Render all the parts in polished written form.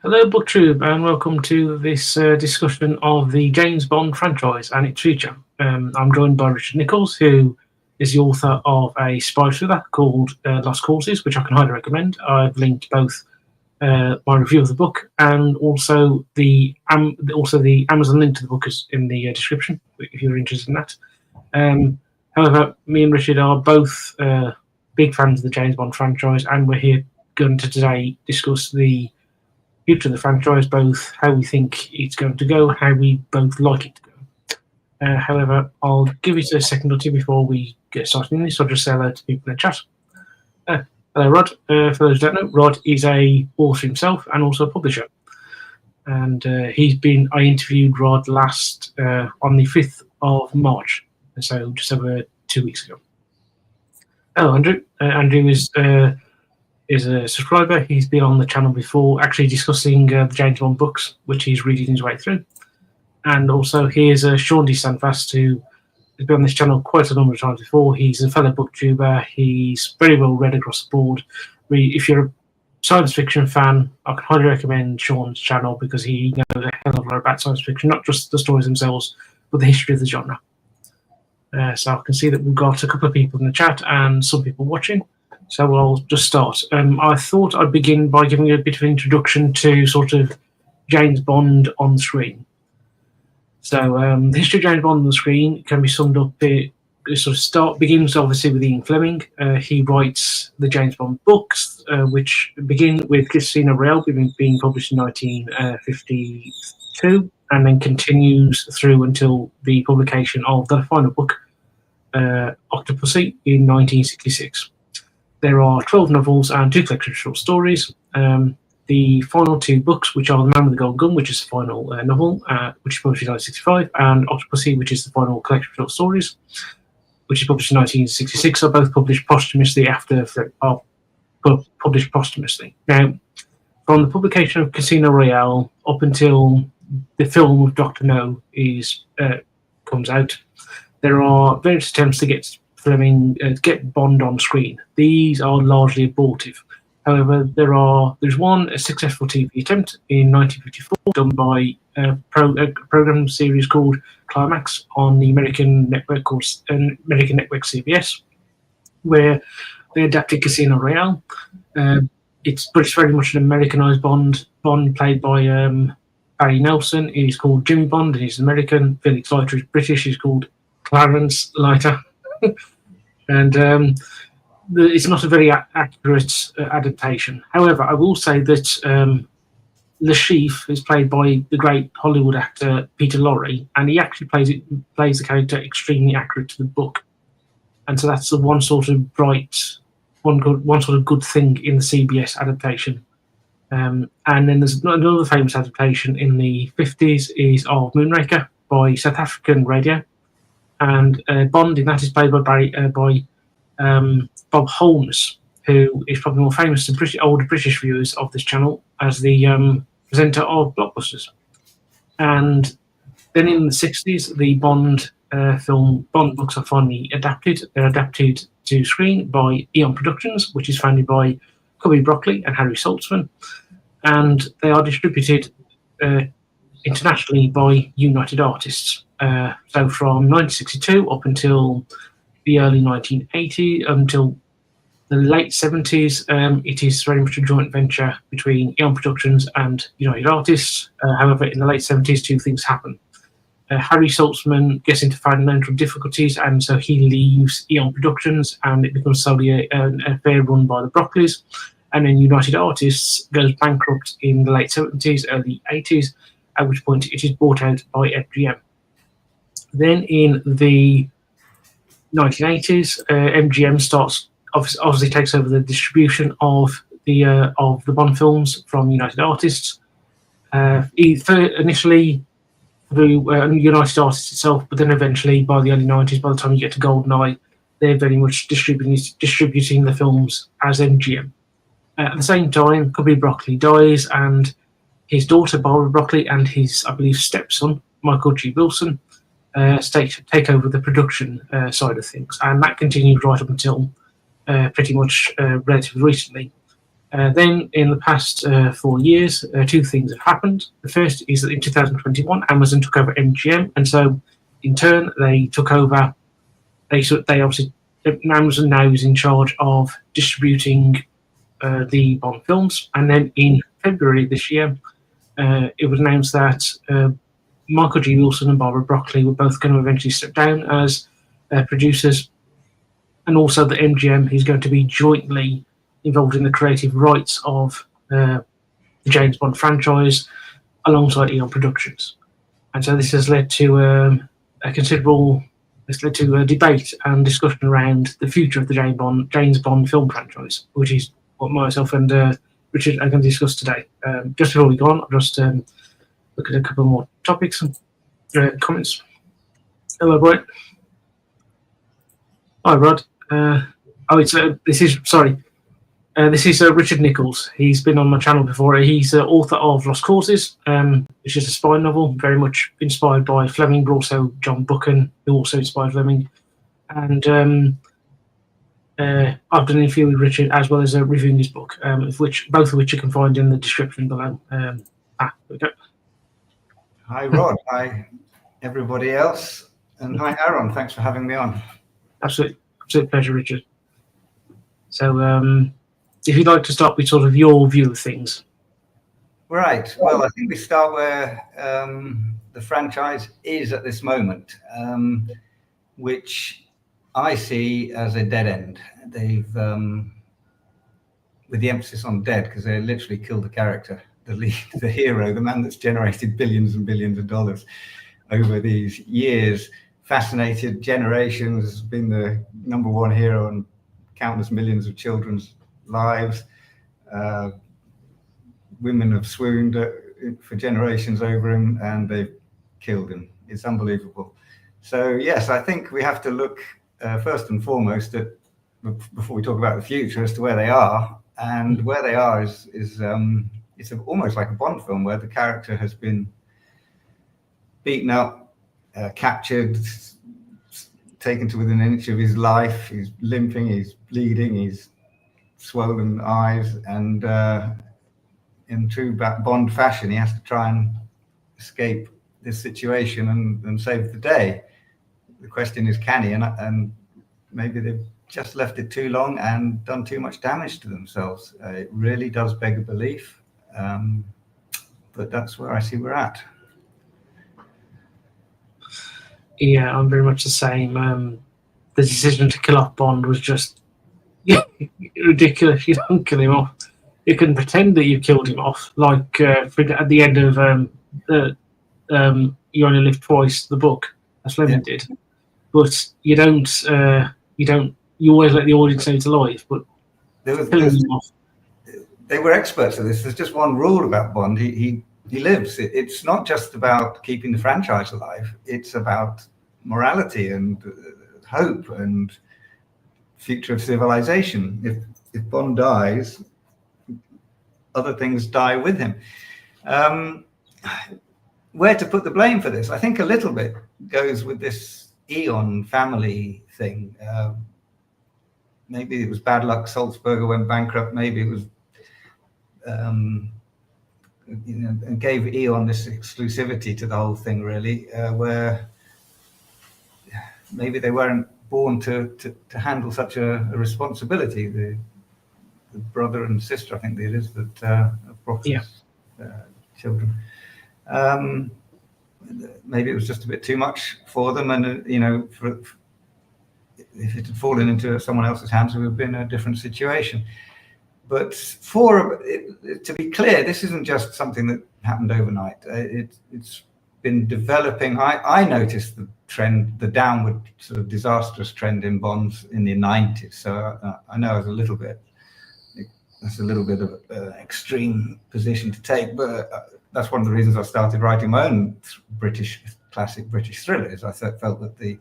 Hello, BookTube, and welcome to this discussion of the James Bond franchise and its future. I'm joined by Richard Nichols, who is the author of a spy thriller called Lost Causes, which I can highly recommend. I've linked both my review of the book and also the Amazon link to the book is in the description if you're interested in that. However, me and Richard are both big fans of the James Bond franchise, and we're here going to today discuss the future of the franchise, both how we think it's going to go, how we both like it to go. However, I'll give it a second or two before we get started in this. I'll just say hello to people in the chat. Hello, Rod. For those who don't know, Rod is a author himself and also a publisher. And I interviewed Rod last on the 5th of March, so just over 2 weeks ago. Hello, Andrew. Andrew is a subscriber. He's been on the channel before, actually discussing the James Bond books, which he's reading his way through. And also here's Sean D. Standfast, who has been on this channel quite a number of times before. He's a fellow booktuber. He's very well read across the board. If you're a science fiction fan, I can highly recommend Sean's channel because he knows a hell of a lot about science fiction, not just the stories themselves, but the history of the genre. So I can see that we've got a couple of people in the chat and some people watching. So I'll just start. I thought I'd begin by giving you a bit of an introduction to sort of James Bond on screen. So the history of James Bond on the screen can be summed up. It begins obviously with Ian Fleming. He writes the James Bond books, which begin with Casino Royale being published in 1952, and then continues through until the publication of the final book, Octopussy, in 1966. There are 12 novels and 2 collections of short stories. The final 2 books, which are The Man with the Golden Gun, which is the final novel, which is published in 1965, and Octopussy, which is the final collection of short stories, which is published in 1966, are both published posthumously Now, from the publication of Casino Royale up until the film of Dr. No comes out, there are various attempts to get get Bond on screen. These are largely abortive. However, there's a successful TV attempt in 1954 done by a program series called Climax on the American network CBS, where they adapted Casino Royale. It's very much an Americanized Bond played by Barry Nelson. He's called Jimmy Bond, and he's American. Felix Leiter is British. He's called Clarence Leiter. And it's not a very accurate adaptation. However, I will say that Le Chiffre is played by the great Hollywood actor Peter Lorre, and he actually plays the character extremely accurate to the book. And so that's the one sort of good thing in the CBS adaptation. And then there's another famous adaptation in the 50s is of Moonraker by South African Radio. And Bond in that is played by Bob Holmes, who is probably more famous to older British viewers of this channel as the presenter of Blockbusters. And then in the 60s, the Bond books are finally adapted. They're adapted to screen by Eon Productions, which is founded by Cubby Broccoli and Harry Saltzman. And they are distributed internationally by United Artists. So from 1962 up until the early 1980s, until the late 70s, it is very much a joint venture between Eon Productions and United Artists. However, in the late 70s, 2 things happen. Harry Saltzman gets into financial difficulties, and so he leaves Eon Productions, and it becomes solely an affair run by the Broccoli's. And then United Artists goes bankrupt in the late 70s, early 80s, at which point it is bought out by MGM. Then in the 1980s, MGM obviously takes over the distribution of the Bond films from United Artists. Initially through United Artists itself, but then eventually by the early 90s, by the time you get to GoldenEye, they're very much distributing the films as MGM. At the same time, Cubby Broccoli dies, and his daughter Barbara Broccoli and his, I believe, stepson Michael G. Wilson take over the production side of things, and that continued right up until pretty much relatively recently. Then, in the past 4 years, two things have happened. The first is that in 2021, Amazon took over MGM, and so in turn they took over. They obviously Amazon now is in charge of distributing the Bond films, and then in February this year, it was announced that Michael G. Wilson and Barbara Broccoli were both going to eventually step down as producers, and also that MGM is going to be jointly involved in the creative rights of the James Bond franchise alongside Eon Productions. And so this has led to a considerable debate and discussion around the future of the James Bond film franchise, which is what myself and Richard are going to discuss today. Just before we go on, I'll just look at a couple more topics and comments. Hello, Brian. Hi, Rod. This is Richard Nichols. He's been on my channel before. He's author of Lost Causes, which is a spy novel, very much inspired by Fleming, but also John Buchan, who also inspired Fleming. And I've done an interview with Richard as well as reviewing his book, both of which you can find in the description below. There we go. Hi, Rod. Hi, everybody else. And hi, Aaron. Thanks for having me on. Absolute pleasure, Richard. So, if you'd like to start with sort of your view of things. Right. Well, I think we start where the franchise is at this moment, which I see as a dead end. They've, with the emphasis on dead, because they literally killed the character, the lead, the hero, the man that's generated billions and billions of dollars over these years, fascinated generations, been the #1 hero in countless millions of children's lives. Women have swooned for generations over him, and they've killed him. It's unbelievable. So yes, I think we have to look first and foremost at, before we talk about the future, as to where they are. And where they are is it's almost like a Bond film where the character has been beaten up, captured, taken to within an inch of his life. He's limping, he's bleeding, he's swollen eyes, and in true Bond fashion, he has to try and escape this situation and save the day. The question is, can he? And maybe they've just left it too long and done too much damage to themselves. It really does beg a belief, but that's where I see we're at. Yeah, I'm very much the same. The decision to kill off Bond was just ridiculous. You don't kill him off. You can pretend that you killed him off, like at the end of You Only Live Twice, the book, as Fleming did. But you don't. You always let the audience know it's alive. But killing him off. They were experts at this. There's just one rule about Bond. He lives. It's not just about keeping the franchise alive. It's about morality and hope and future of civilization. If Bond dies, other things die with him. Where to put the blame for this? I think a little bit goes with this Eon family thing. Maybe it was bad luck. Salzburger went bankrupt. Maybe it was, and gave Eon this exclusivity to the whole thing, really, where maybe they weren't born to handle such a responsibility. The brother and sister, I think it is, that Broccoli's children. Maybe it was just a bit too much for them, and if it had fallen into someone else's hands, it would have been a different situation. But to be clear, this isn't just something that happened overnight. It's been developing. I noticed the trend, the downward sort of disastrous trend in Bonds in the 90s. So I know that's a little bit of an extreme position to take, but that's one of the reasons I started writing my own classic British thrillers. I felt that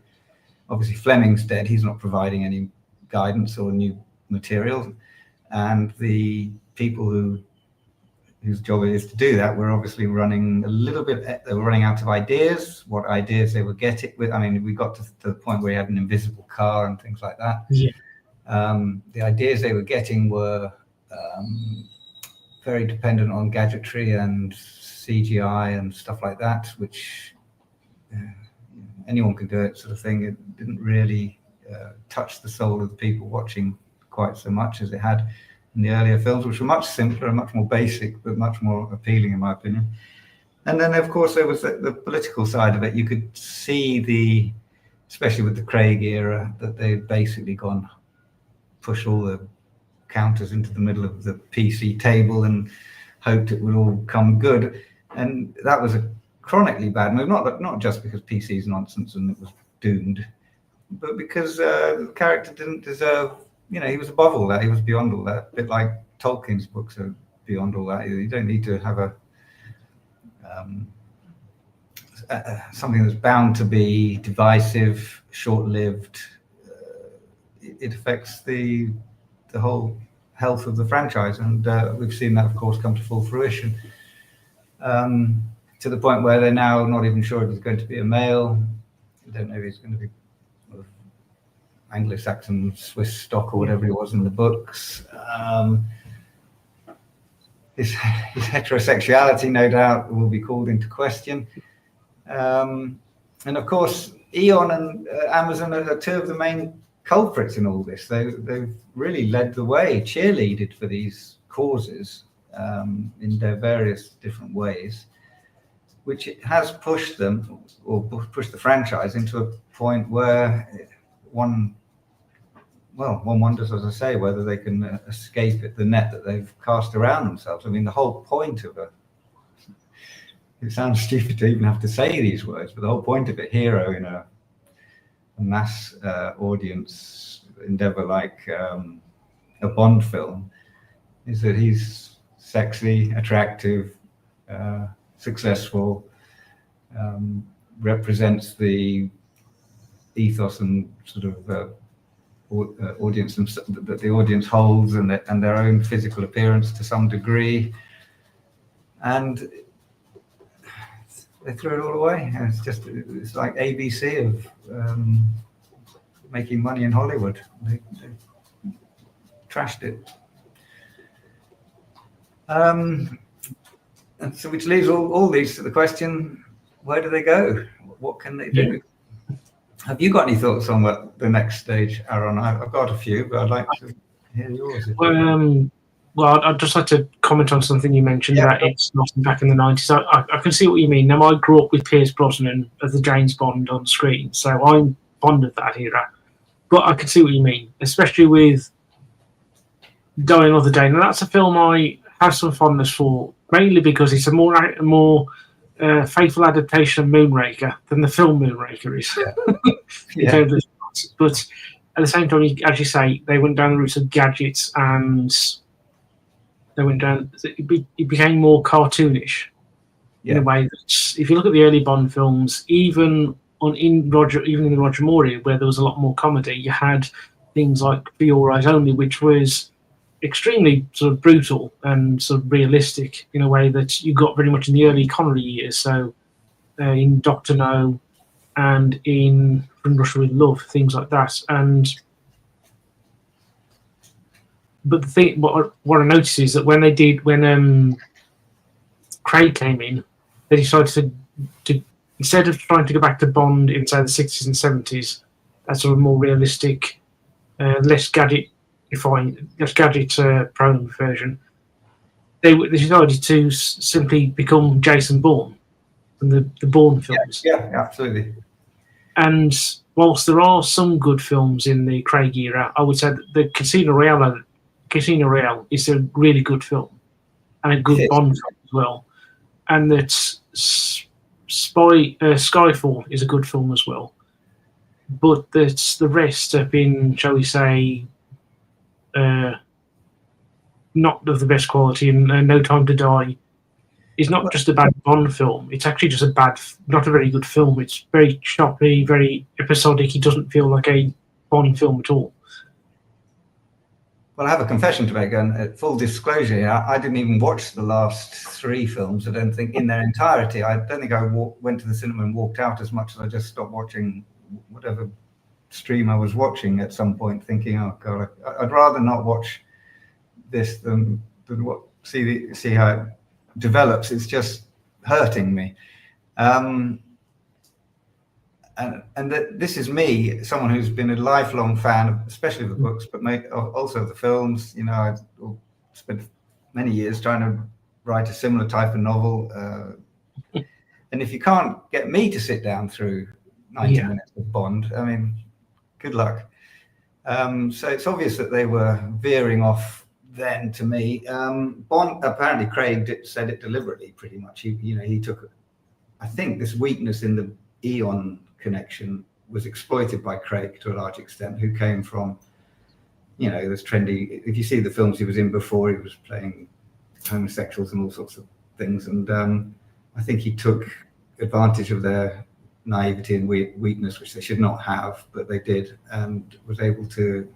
obviously Fleming's dead. He's not providing any guidance or new material. And the people whose job it is to do that were obviously running a little bit. They were running out of ideas. What ideas they were getting with? I mean, we got to the point where he had an invisible car and things like that. Yeah. The ideas they were getting were very dependent on gadgetry and CGI and stuff like that, which anyone can do it, sort of thing. It didn't really touch the soul of the people watching quite so much as it had in the earlier films, which were much simpler and much more basic, but much more appealing, in my opinion. And then, of course, there was the political side of it. You could see especially with the Craig era, that they'd basically push all the counters into the middle of the PC table and hoped it would all come good. And that was a chronically bad move, not just because PC is nonsense and it was doomed, but because the character didn't deserve, he was above all that, he was beyond all that, a bit like Tolkien's books are beyond all that. You don't need to have something that's bound to be divisive, short-lived. It affects the whole health of the franchise, and we've seen that, of course, come to full fruition, to the point where they're now not even sure if he's going to be a male. They don't know if he's going to be Anglo-Saxon, Swiss stock, or whatever he was in the books. His heterosexuality, no doubt, will be called into question. And of course, Eon and Amazon are two of the main culprits in all this. They've really led the way, cheerleaded for these causes in their various different ways, which has pushed them, or pushed the franchise into a point where one wonders, as I say, whether they can escape the net that they've cast around themselves. I mean, the whole point of it sounds stupid to even have to say these words, but the whole point of a hero in a mass audience endeavor like a Bond film is that he's sexy, attractive, successful, represents the ethos and sort of audience that the audience holds, and their own physical appearance to some degree, and they threw it all away. And it's like ABC of making money in Hollywood. They trashed it. And so, which leaves all these to the question: where do they go? What can they do? Yeah. Have you got any thoughts on what the next stage, Aaron? I've got a few, but I'd like to hear yours. Well, I'd just like to comment on something you mentioned that it's not back in the 90s. I can see what you mean. Now, I grew up with Pierce Brosnan as the James Bond on screen, so I'm fond of that era. But I can see what you mean, especially with Die Another Day. Now, that's a film I have some fondness for, mainly because it's a more faithful adaptation of Moonraker than the film Moonraker is. Yeah. But at the same time, as you say, they went down the route of gadgets, and they went down. It became more cartoonish in a way that, if you look at the early Bond films, even in the Roger Moore era, where there was a lot more comedy, you had things like For Your Eyes Only, which was extremely sort of brutal and sort of realistic in a way that you got very much in the early Connery years. So in Dr. No and in From Russia with Love, things like that. But the thing, what I noticed is that when Craig came in, they decided to instead of trying to go back to Bond in, say, the 60s and 70s, that sort of more realistic, less gadget prone version, they decided to simply become Jason Bourne from the Bourne films. Yeah, absolutely. And whilst there are some good films in the Craig era, I would say that the Casino Royale is a really good film and a good Bond film as well. And that Skyfall is a good film as well. But that the rest have been, shall we say, not of the best quality. And No Time to Die is not just a bad Bond film. It's actually just not a very good film. It's very choppy, very episodic. It doesn't feel like a Bond film at all. Well, I have a confession to make, and full disclosure, I didn't even watch the last three films. I don't think in their entirety. I don't think I went to the cinema and walked out as much as I just stopped watching whatever stream I was watching at some point, thinking, oh God, I'd rather not watch this than what see how it develops. It's just hurting me. And this is me, someone who's been a lifelong fan, especially of the books, but also of the films. You know, I spent many years trying to write a similar type of novel. And if you can't get me to sit down through 90 minutes of Bond, I mean, good luck. So it's obvious that they were veering off then to me. Bond, apparently Craig said it deliberately, pretty much. He took, I think this weakness in the Eon connection was exploited by Craig to a large extent, who came from, this trendy, if you see the films he was in before, he was playing homosexuals and all sorts of things. And I think he took advantage of their naivety and weakness, which they should not have, but they did, and was able to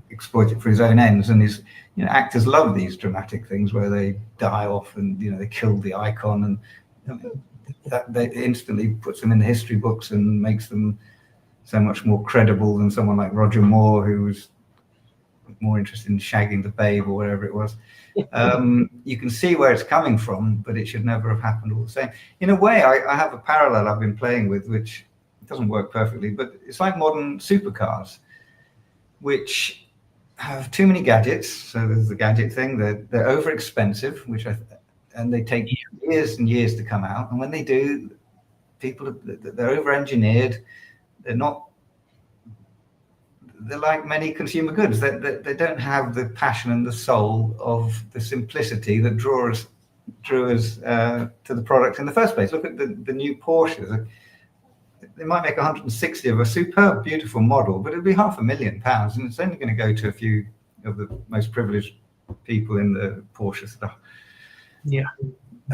exploit it for his own ends. And actors love these dramatic things where they die off and they kill the icon, and that they instantly puts them in the history books and makes them so much more credible than someone like Roger Moore, who was more interested in shagging the babe or whatever it was. You can see where it's coming from, but it should never have happened all the same. In a way, I have a parallel I've been playing with, which doesn't work perfectly, but it's like modern supercars, which have too many gadgets. So there's the gadget thing. They're over expensive, and they take years and years to come out. And when they do, they're over engineered. They're like many consumer goods. They don't have the passion and the soul of the simplicity that drew us to the product in the first place. Look at the new Porsches. They might make 160 of a superb, beautiful model, but it'll be £500,000, and it's only going to go to a few of the most privileged people in the Porsche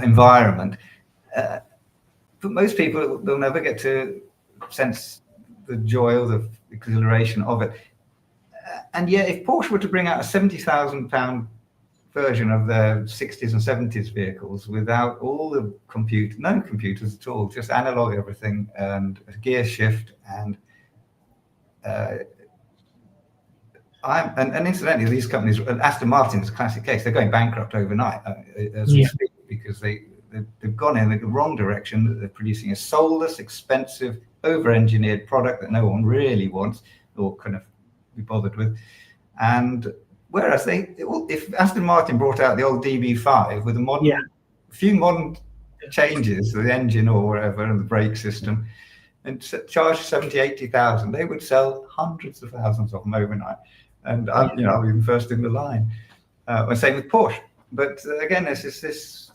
environment. But most people, they'll never get to sense the joy or the exhilaration of it. And yet, if Porsche were to bring out a £70,000 version of their 60s and 70s vehicles without all the no computers at all, just analog everything and a gear shift, and incidentally, these companies, Aston Martin is a classic case. They're going bankrupt overnight as we speak, because they've gone in the wrong direction. They're producing a soulless, expensive, over-engineered product that no one really wants or kind of be bothered with. And whereas if Aston Martin brought out the old DB5 with a few modern changes to the engine or whatever and the brake system, and charged 70,000-80,000, they would sell hundreds of thousands of them overnight. And I'll be first in the line. Same with Porsche. But again, there's this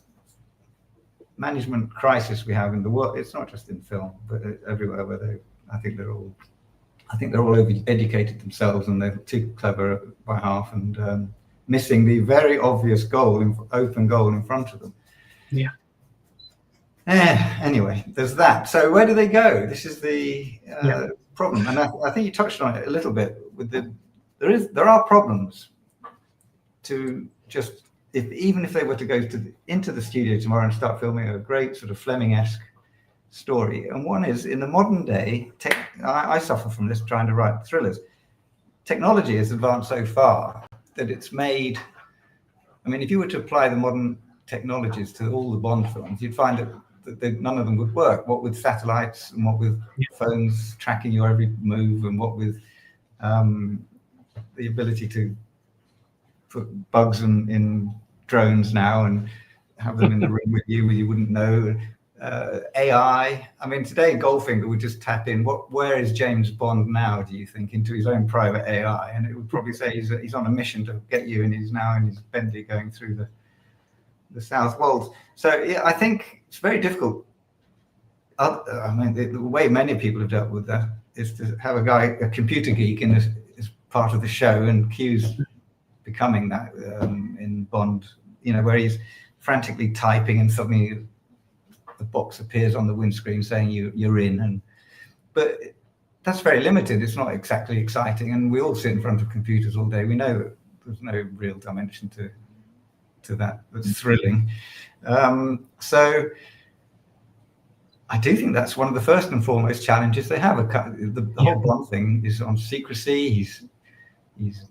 management crisis we have in the world. It's not just in film, but everywhere where I think they're all over-educated themselves, and they're too clever by half, and missing the very obvious open goal in front of them. Yeah. Anyway, there's that. So where do they go? This is the problem, and I think you touched on it a little bit. There are problems to just even if they were to go into the studio tomorrow and start filming a great sort of Fleming-esque story. And one is, in the modern day, I suffer from this trying to write thrillers. Technology has advanced so far that it's made, if you were to apply the modern technologies to all the Bond films, you'd find that none of them would work. What with satellites, and what with phones tracking your every move, and what with the ability to put bugs in drones now and have them in the room with you where you wouldn't know. AI. Today Goldfinger would just tap in, where is James Bond now, do you think, into his own private AI, and it would probably say he's on a mission to get you, and he's now in his Bentley going through the South Wolds. So I think it's very difficult. The way many people have dealt with that is to have a computer geek as part of the show, and Q's becoming that in Bond, where he's frantically typing and suddenly the box appears on the windscreen saying you're in, but that's very limited. It's not exactly exciting, and we all sit in front of computers all day. We know that there's no real dimension to that that's thrilling. So I do think that's one of the first and foremost challenges they have. The whole Bond thing is on secrecy. he's,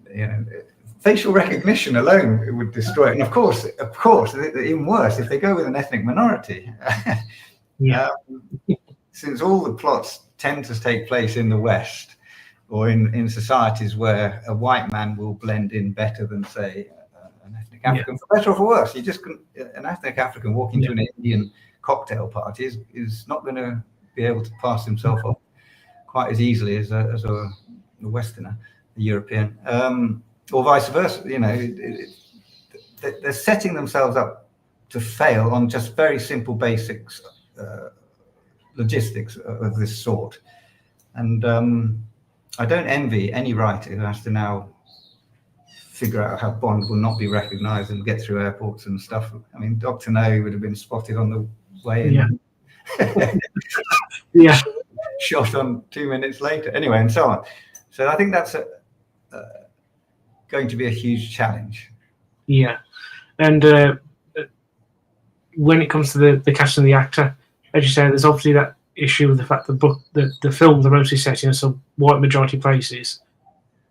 facial recognition alone would destroy it. And of course, even worse, if they go with an ethnic minority, since all the plots tend to take place in the West or in societies where a white man will blend in better than, say, an ethnic African, for better or for worse. An ethnic African walking to an Indian cocktail party is not going to be able to pass himself off quite as easily as a Westerner, a European, or vice versa. They're setting themselves up to fail on just very simple basics, logistics of this sort. And I don't envy any writer who has to now figure out how Bond will not be recognized and get through airports and stuff. I mean, Dr. No would have been spotted on the way in. Shot on 2 minutes later. Anyway, and so on. So I think that's going to be a huge challenge. Yeah. And when it comes to the casting of the actor, as you say, there's obviously that issue with the fact that the films are mostly set in some white majority places.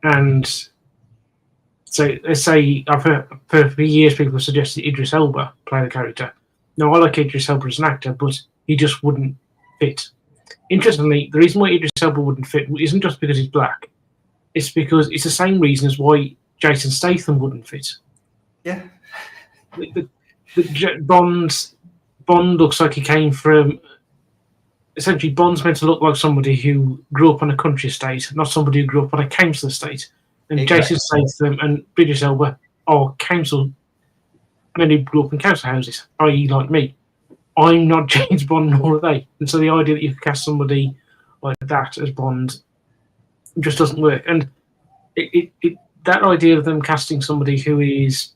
And so let's say I've heard for years people have suggested Idris Elba play the character. Now, I like Idris Elba as an actor, but he just wouldn't fit. Interestingly, the reason why Idris Elba wouldn't fit isn't just because he's black. It's because it's the same reason as why Jason Statham wouldn't fit. Yeah. Bond looks like he came from... Essentially, Bond's meant to look like somebody who grew up on a country estate, not somebody who grew up on a council estate. And exactly. Jason Statham and Idris Elba are men who grew up in council houses, i.e. like me. I'm not James Bond, nor are they. And so the idea that you could cast somebody like that as Bond just doesn't work. And that idea of them casting somebody who is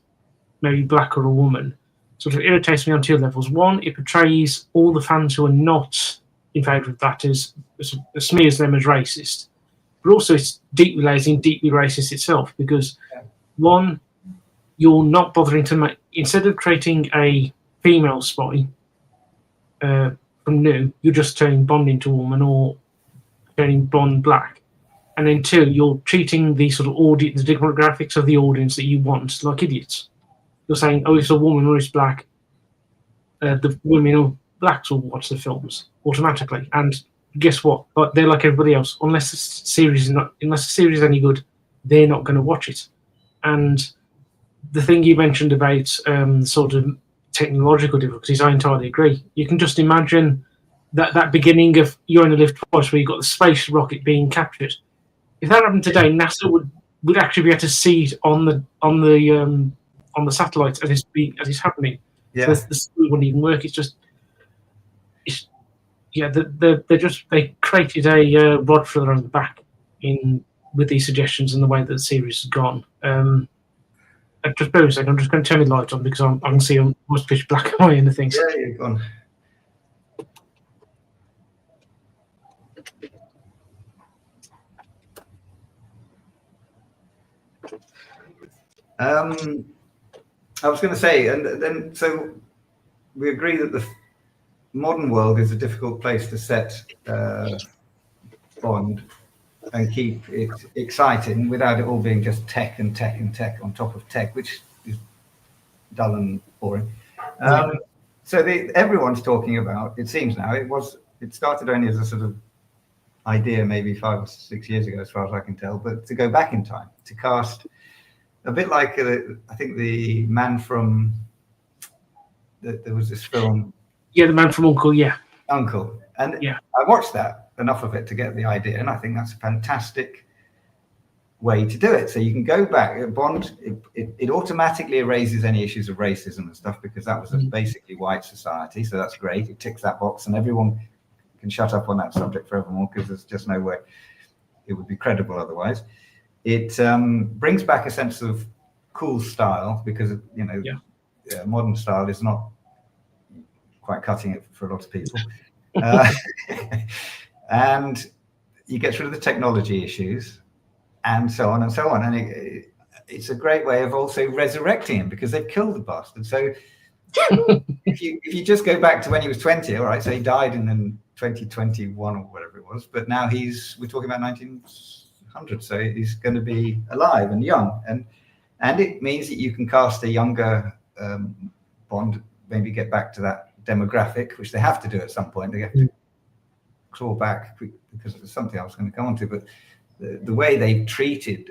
maybe black or a woman sort of irritates me on two levels. One, it portrays all the fans who are not in favour of that as smears them as racist. But also it's deeply lazy and deeply racist itself because, one, you're not bothering to make... Instead of creating a female spy... from new, you're just turning Bond into a woman or turning Bond black. And then two, you're treating the sort of the demographics of the audience that you want like idiots. You're saying, oh, it's a woman or it's black. The women or blacks will watch the films automatically. And guess what? But they're like everybody else. Unless the series is any good, they're not going to watch it. And the thing you mentioned about sort of technological difficulties, I entirely agree. You can just imagine that beginning of You Only Live Twice, where you got the space rocket being captured. If that happened today, NASA would actually be able to see it on the satellites as it's happening. Yeah, so the school wouldn't even work. They created a rod for their own back with these suggestions and the way that the series has gone. Just bear with a second, I'm just going to turn my light on because I can see I'm almost pitch black eye in the things. Yeah, you're gone. I was going to say, and then so we agree that the modern world is a difficult place to set Bond and keep it exciting without it all being just tech and tech and tech on top of tech, which is dull and boring. So everyone's talking about, it seems now, it started only as a sort of idea maybe 5 or 6 years ago, as far as I can tell, but to go back in time, to cast a bit like, I think the man from, there was this film. Yeah, The Man from Uncle, yeah. Uncle. And yeah. I watched enough of it to get the idea, and I think that's a fantastic way to do it. So you can go back, Bond, it automatically erases any issues of racism and stuff, because that was a basically white society, so that's great. It ticks that box, and everyone can shut up on that subject forevermore, because there's just no way it would be credible otherwise. It brings back a sense of cool style, because modern style is not quite cutting it for a lot of people. And you get rid of the technology issues and so on and so on. And it's a great way of also resurrecting him, because they've killed the bastard. So if you just go back to when he was 20, all right, so he died in 2021 or whatever it was, but now we're talking about 100, so he's going to be alive and young, and it means that you can cast a younger Bond, maybe get back to that demographic, which they have to do at some point. They have to claw back, because it's something I was going to come on to, but the way they've treated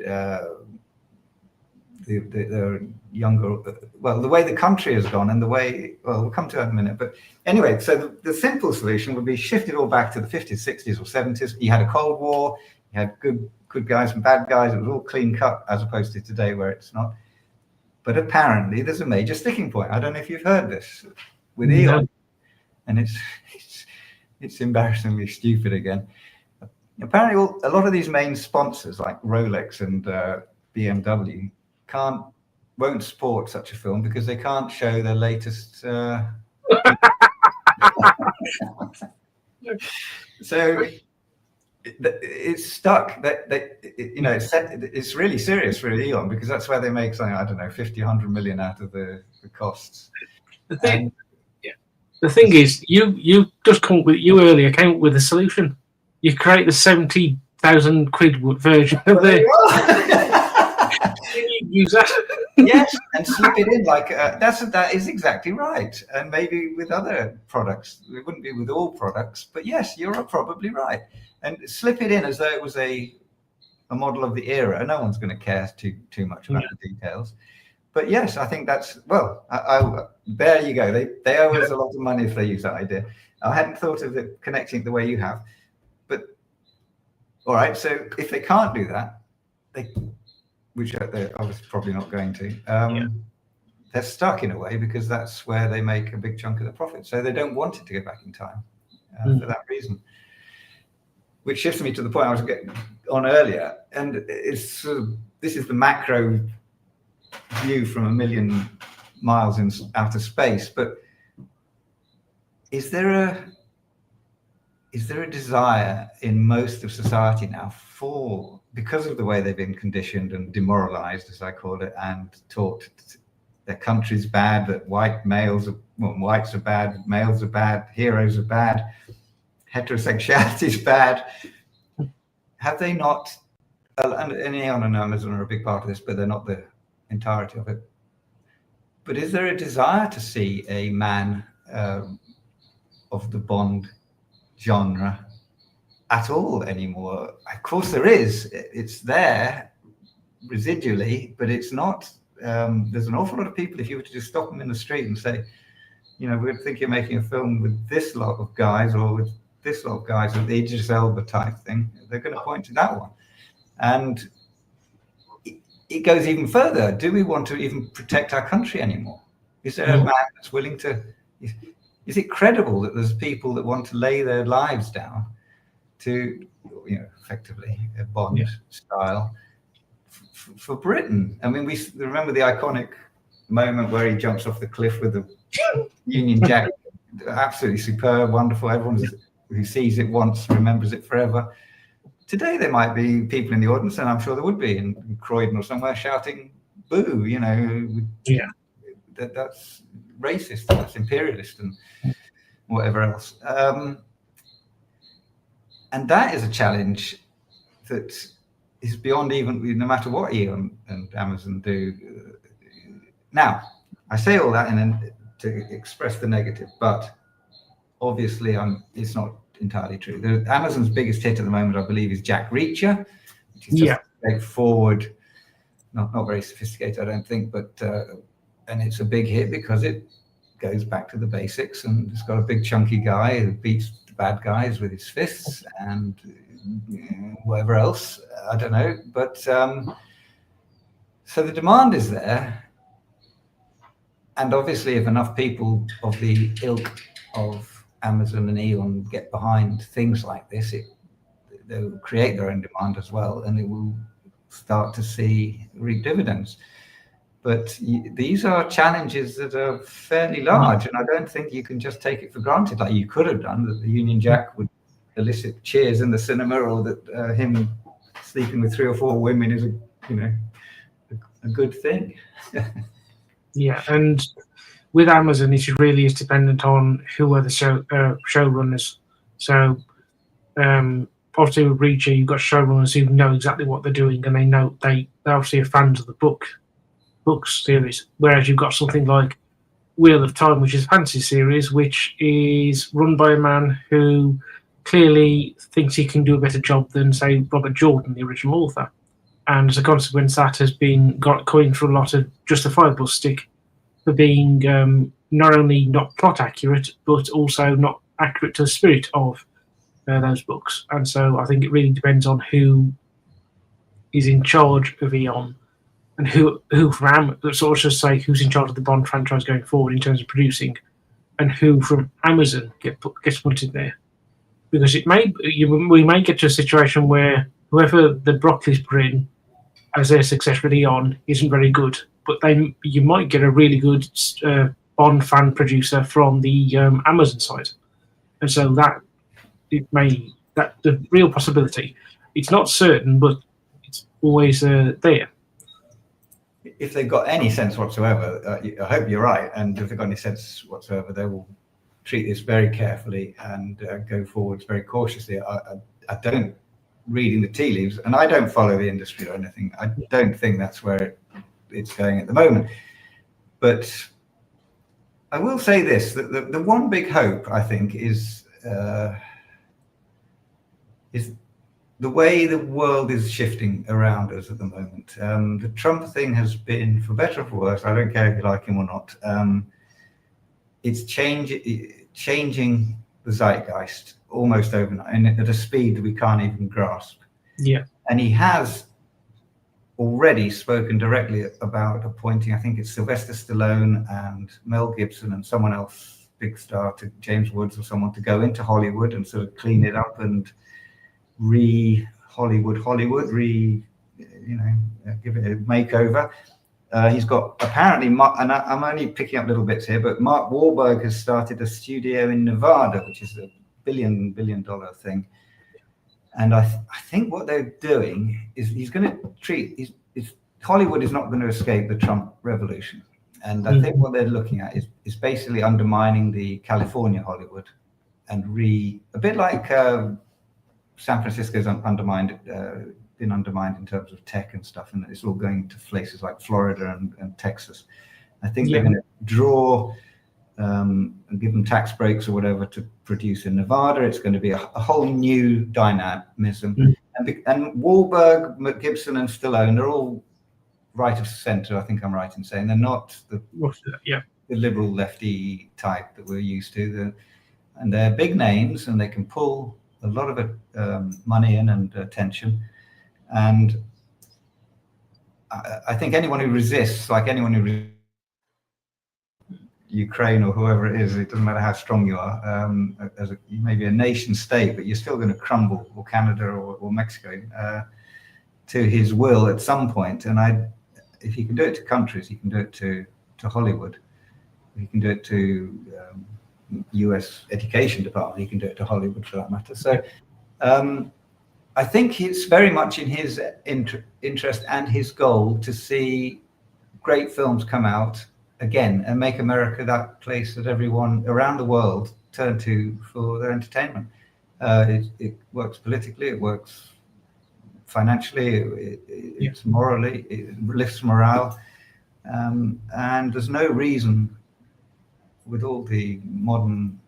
the younger, well, the way the country has gone, and the way, well, we'll come to that in a minute. But anyway, so the simple solution would be shift it all back to the 50s, 60s, or 70s. You had a Cold War, you had good guys and bad guys. It was all clean cut, as opposed to today where it's not. But apparently there's a major sticking point. I don't know if you've heard this with Eon, and it's embarrassingly stupid again. Apparently a lot of these main sponsors like Rolex and BMW won't support such a film because they can't show their latest so it's stuck. It's really serious for Eon, because that's where they make something, I don't know, 50, 100 million out of the costs. The thing is, you just came up with a solution. You create the 70,000 quid version of the. Use that. Yes, and slip it in like that is exactly right. And maybe with other products, it wouldn't be with all products, but yes, you're probably right. And slip it in as though it was a model of the era. No one's going to care too much about the details. But yes, I think that's, well, there you go. They owe us a lot of money if they use that idea. I hadn't thought of it connecting the way you have. But all right, so if they can't do that, which they're obviously probably not going to, they're stuck in a way, because that's where they make a big chunk of the profit. So they don't want it to go back in time for that reason. Which shifts me to the point I was getting on earlier, and it's this is the macro view from a million miles in outer space. But is there a desire in most of society now because of the way they've been conditioned and demoralized, as I call it, and taught their country's bad, that whites are bad, males are bad, heroes are bad, heterosexuality is bad? Have they not, and Eon and Amazon are a big part of this, but they're not the entirety of it. But is there a desire to see a man of the Bond genre at all anymore? Of course there is. It's there residually, but it's not. There's an awful lot of people, if you were to just stop them in the street and say, we think you're making a film with this lot of guys, or with this lot of guys, with the Idris Elba type thing, they're going to point to that one. And it goes even further. Do we want to even protect our country anymore? Is there a man that's willing to? Is it credible that there's people that want to lay their lives down to, effectively a Bond style for Britain? I mean, we remember the iconic moment where he jumps off the cliff with the Union Jack. Absolutely superb, wonderful. Everyone who sees it once remembers it forever. Today there might be people in the audience, and I'm sure there would be in Croydon or somewhere, shouting "boo!" That's racist, that's imperialist, and whatever else. And that is a challenge that is beyond even, no matter what Eon and Amazon do. Now, I say all that to express the negative, but obviously it's not entirely true. Amazon's biggest hit at the moment, I believe, is Jack Reacher, which is just straightforward, not very sophisticated, I don't think, but and it's a big hit because it goes back to the basics, and it's got a big chunky guy who beats the bad guys with his fists and whatever else, I don't know. But so the demand is there, and obviously if enough people of the ilk of Amazon and Eon get behind things like this, they'll create their own demand as well, and it will start to reap dividends. But these are challenges that are fairly large, and I don't think you can just take it for granted, like you could have done, that the Union Jack would elicit cheers in the cinema, or that him sleeping with 3 or 4 women is a good thing. Yeah, and with Amazon, it really is dependent on who are the showrunners. So obviously with Reacher, you've got showrunners who know exactly what they're doing, and they obviously are fans of the books series. Whereas you've got something like Wheel of Time, which is a fantasy series, which is run by a man who clearly thinks he can do a better job than, say, Robert Jordan, the original author. And as a consequence, that has been going through a lot of justifiable stick for being not only not plot accurate, but also not accurate to the spirit of those books. And so I think it really depends on who is in charge of Eon and who from sort of just say who's in charge of the Bond franchise going forward in terms of producing, and who from Amazon gets put in there. Because we may get to a situation where whoever the Broccoli's put in as their success with Eon isn't very good, but you might get a really good Bond fan producer from the Amazon side, and so that's the real possibility. It's not certain, but it's always there. If they've got any sense whatsoever, I hope you're right, and if they've got any sense whatsoever, they will treat this very carefully and go forwards very cautiously. I don't, reading the tea leaves, and I don't follow the industry or anything, I don't think that's where it's going at the moment. But I will say this, that the one big hope, I think, is the way the world is shifting around us at the moment. The Trump thing has been, for better or for worse, I don't care if you like him or not, it's changing the zeitgeist almost overnight, and at a speed that we can't even grasp. Yeah. And he has already spoken directly about appointing, I think it's Sylvester Stallone and Mel Gibson and someone else, big star, to James Woods or someone, to go into Hollywood and sort of clean it up and give it a makeover. He's got apparently, and I'm only picking up little bits here, but Mark Wahlberg has started a studio in Nevada, which is a billion dollar thing. And I think what they're doing is he's going to treat, Hollywood is not going to escape the Trump revolution. And I think what they're looking at is basically undermining the California Hollywood, and a bit like San Francisco's been undermined in terms of tech and stuff, and it's all going to places like Florida and Texas. I think they're going to draw and give them tax breaks or whatever to produce in Nevada. It's going to be a whole new dynamism. And Wahlberg, Gibson, and Stallone, they're all right of center. I think I'm right in saying they're not the liberal lefty type that we're used to. And they're big names, and they can pull a lot of money in and attention. And I think anyone who resists, like anyone who resists Ukraine or whoever it is, it doesn't matter how strong you are, you may be a nation state, but you're still going to crumble, or Canada or Mexico, to his will at some point. And if he can do it to countries, he can do it to Hollywood. He can do it to US education department. He can do it to Hollywood, for that matter. So I think it's very much in his interest and his goal to see great films come out again and make America that place that everyone around the world turn to for their entertainment. It works politically, it works financially, it's morally, it lifts morale, and there's no reason, with all the modern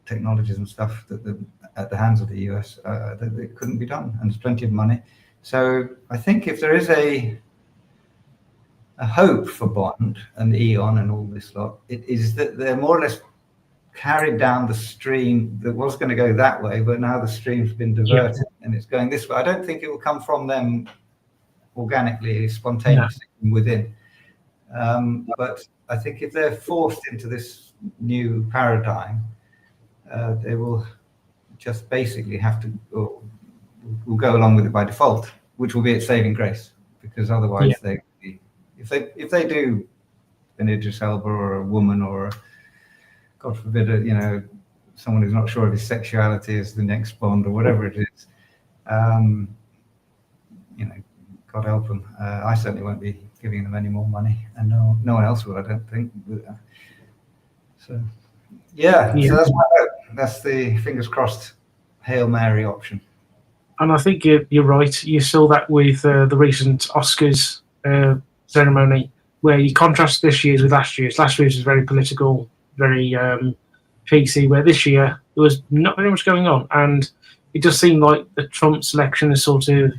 technologies and stuff that at the hands of the US, that it couldn't be done, and there's plenty of money. So I think if there is a hope for Bond and Eon and all this lot, it is that they're more or less carried down the stream that was going to go that way, but now the stream's been diverted and it's going this way. I don't think it will come from them organically, spontaneously within. But I think if they're forced into this new paradigm, they will just basically have to, or will go along with it by default, which will be its saving grace, because otherwise if they do an Idris Elba or a woman or God forbid, someone who's not sure of his sexuality is the next Bond or whatever it is, God help them. I certainly won't be giving them any more money, and no one else will, I don't think. So that's my hope. That's the fingers crossed Hail Mary option. And I think you're right. You saw that with the recent Oscars ceremony, where you contrast this year's with last year's. Last year's was very political, very PC, where this year there was not very much going on. And it does seem like the Trump selection has sort of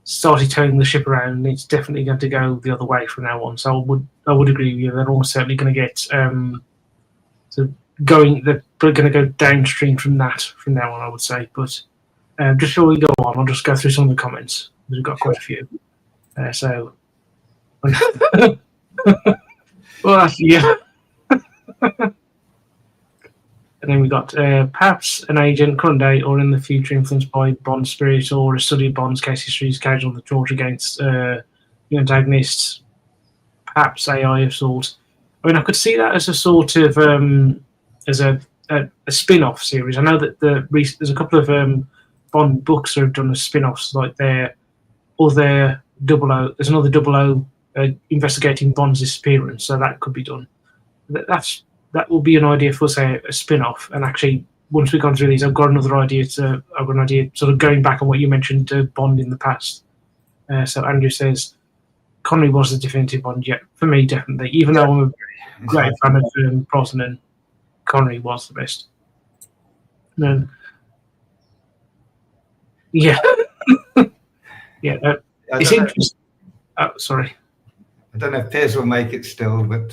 started turning the ship around, and it's definitely going to go the other way from now on. So I would agree with you. They're almost certainly going to get they're going to go downstream from that from now on, I would say. But just before we go on, I'll just go through some of the comments. We've got quite a few. Well, yeah. And then we got perhaps an agent, current day, or in the future influenced by Bond spirit or a study of Bond's case histories, casual the torture against the antagonists, perhaps AI of sorts. I mean, I could see that as a sort of as a spin-off series. I know that there's a couple of Bond books that have done as spin-offs, like there's another 00 investigating Bond's disappearance, so that could be done. That will be an idea for, say, a spin-off. And actually, once we've gone through these, I've got another idea. Sort of going back on what you mentioned, Bond in the past. So Andrew says Connery was the definitive Bond. Yeah, for me, definitely. Even though I'm a great fan of Brosnan, Connery was the best. Yeah, yeah. It's interesting. Sorry. I don't know if Piers will make it still, but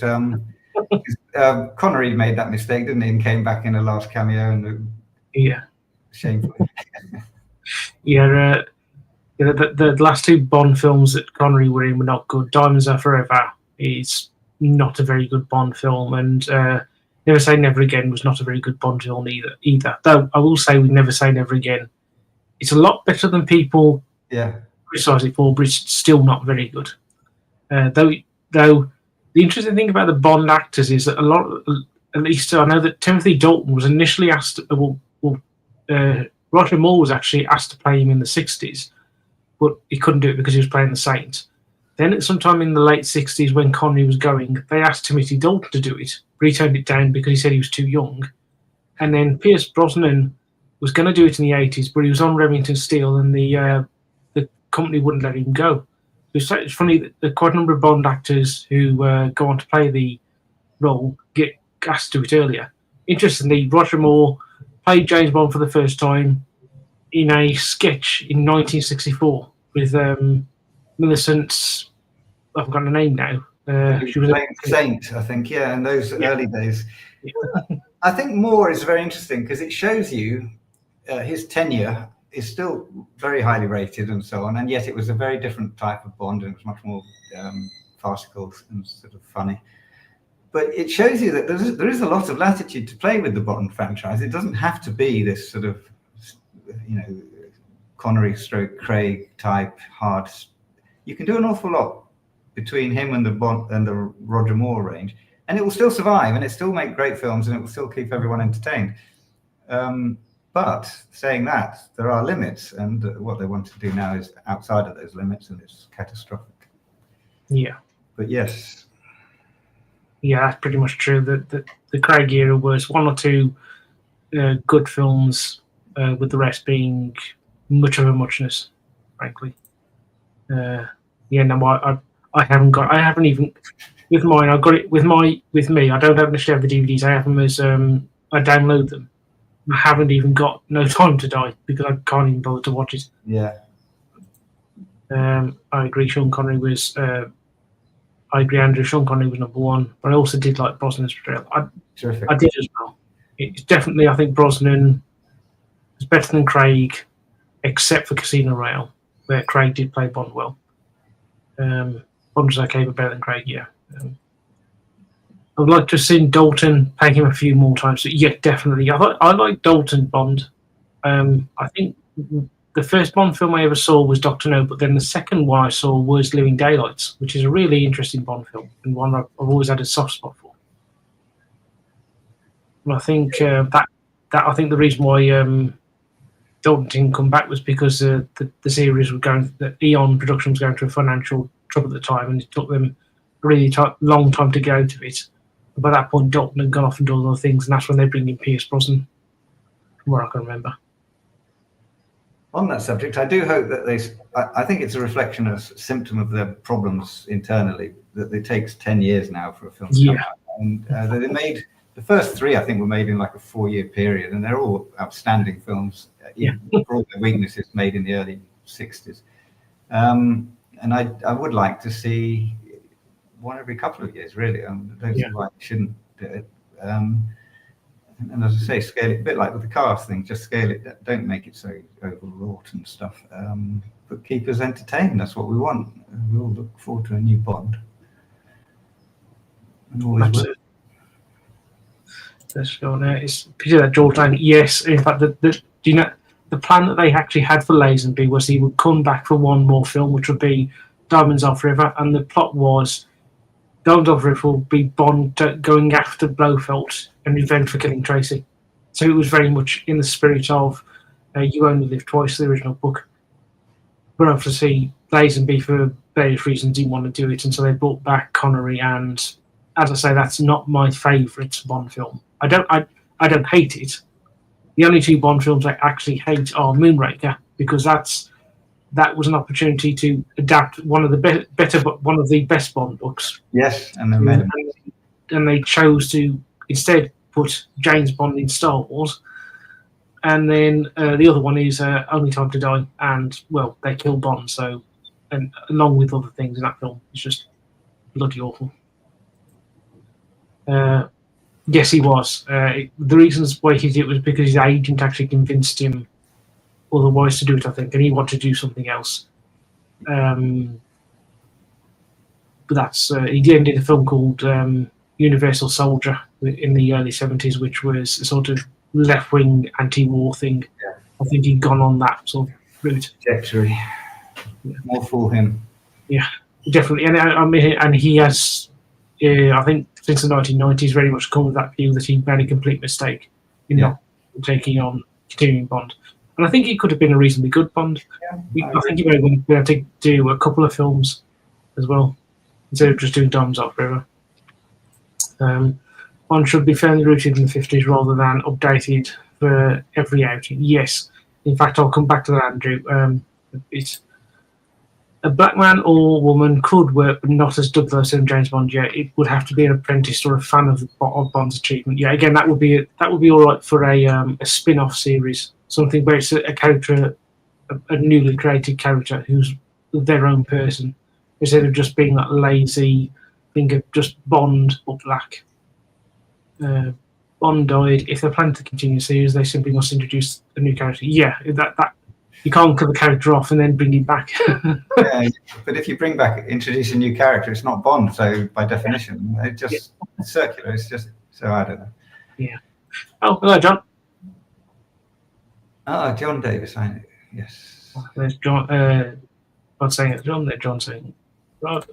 Connery made that mistake, didn't he? And came back in a last cameo, and shameful. Yeah, the last two Bond films that Connery were in were not good. Diamonds Are Forever is not a very good Bond film, and Never Say Never Again was not a very good Bond film either. Though I will say with Never Say Never Again, it's a lot better than people criticize it for, but it's still not very good. Though the interesting thing about the Bond actors is that at least I know that Timothy Dalton was initially asked. Roger Moore was actually asked to play him in the 60s, but he couldn't do it because he was playing the Saint. Then at sometime in the late 60s, when Connery was going, they asked Timothy Dalton to do it, but he turned it down because he said he was too young. And then Pierce Brosnan was going to do it in the 80s, but he was on Remington Steele, and the company wouldn't let him go. It's funny that there are quite a number of Bond actors who go on to play the role get asked to do it earlier. Interestingly, Roger Moore played James Bond for the first time in a sketch in 1964 with Millicent. I've forgotten her name now. She was Saint, I think. Yeah, in those early days. Yeah. I think Moore is very interesting because it shows you his tenure is still very highly rated and so on, and yet it was a very different type of Bond, and it was much more farcical and sort of funny. But it shows you that there is a lot of latitude to play with the Bond franchise. It doesn't have to be this sort of, Connery / Craig type hard. You can do an awful lot between him and the Bond and the Roger Moore range, and it will still survive, and it still make great films, and it will still keep everyone entertained. But saying that, there are limits, and what they want to do now is outside of those limits, and it's catastrophic. Yeah. But yes. Yeah, that's pretty much true. The Craig era was one or two good films, with the rest being much of a muchness, frankly. I haven't even with mine. I've got it with me. I don't actually have the DVDs. I have them as I download them. I haven't even got No Time to Die because I can't even bother to watch it. Yeah. I agree. Sean Connery was. I agree, Andrew. Sean Connery was number one, but I also did like Brosnan's portrayal. Terrific. I did as well. It's definitely, I think Brosnan was better than Craig, except for Casino Royale, where Craig did play Bond well. Bond was okay, but better than Craig, yeah. I'd like to have seen Dalton playing him a few more times. So yeah, definitely. I like Dalton Bond. I think the first Bond film I ever saw was Dr. No, but then the second one I saw was Living Daylights, which is a really interesting Bond film and one I've always had a soft spot for. And I think I think the reason why Dalton didn't come back was because the series was the Eon production was going through financial trouble at the time, and it took them a really long time to get out of it. But by that point, Dalton had gone off and done other things, and that's when they bring in Pierce Brosnan, from what I can remember. On that subject, I do hope that I think it's a reflection, a symptom of their problems internally, that it takes 10 years now for a film to come out. And they made, the first 3, I think, were made in like a 4-year period, and they're all outstanding films, even for all their weaknesses, made in the early 60s. And I would like to see one every couple of years, really. I don't see why they shouldn't do it. And as I say, scale it a bit like with the cast thing, just scale it, don't make it so overwrought and stuff, but keep us entertained. That's what we want. We all look forward to a new Bond. And always will. Let's go on there. It's picture that George Lang. Yes, in fact, do you know the plan that they actually had for Lazenby was he would come back for one more film, which would be Diamonds Are Forever, and the plot was Diamonds Are Forever will be Bond going after Blofeld and revenge for killing Tracy. So it was very much in the spirit of You Only Live Twice, the original book. But obviously, Lazenby, for various reasons, didn't want to do it, and so they brought back Connery. And as I say, that's not my favourite Bond film. I don't hate it. The only 2 Bond films I actually hate are Moonraker, because that was an opportunity to adapt one of the best Bond books. Yes, and they chose to instead put James Bond in Star Wars. And then the other one is Only Time to Die, and well, they kill Bond. So, and along with other things in that film, it's just bloody awful. Yes, he was. The reasons why he did it was because his agent actually convinced him otherwise to do it, I think, and he wanted to do something else. But that's he then did a film called Universal Soldier in the early 70s, which was a sort of left-wing anti-war thing. Yeah. I think he'd gone on that sort of route. Trajectory. More for him. Yeah, definitely. And I mean, and he has, I think, since the 1990s, very much come with that view that he made a complete mistake in not taking on continuing Bond. And I think he could have been a reasonably good Bond. Yeah, I think he may have been able to do a couple of films as well, instead of just doing Diamonds Are Forever. Bond should be firmly rooted in the 50s rather than updated for every outing. Yes. In fact, I'll come back to that, Andrew. It's a black man or woman could work, but not as 007 James Bond. Yeah, it would have to be an apprentice or a fan of Bond's achievement. Yeah, again, that would be all right for a spin-off series, something where it's a character, a newly created character who's their own person, instead of just being that lazy thing of just Bond or black. Bond died. If they're planning to continue the series, they simply must introduce a new character. Yeah, that you can't cut the character off and then bring him back. Yeah, but if you introduce a new character, it's not Bond. So by definition, it's circular. It's just so I don't know. Yeah. Oh, hello, John. Ah, John Davis. Yes. There's John. I'm saying it. John. There, John saying. Right.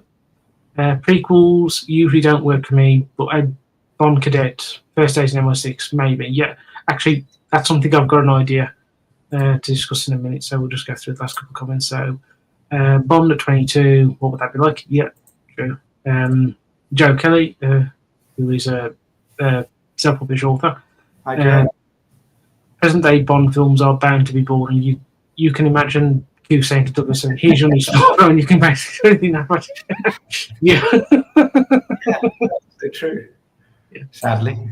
Prequels usually don't work for me, but Bond Cadet, First Days in MI6, maybe. Yeah, actually, that's something I've got an idea to discuss in a minute, so we'll just go through the last couple of comments. So, Bond at 22, what would that be like? Yeah, true. Joe Kelly, who is a self-published author. Hi, Joe. Present-day Bond films are bound to be boring. You can imagine Q saying to Douglas, and here's your new story, and you can basically anything that much. Yeah. So true. Yeah. Sadly.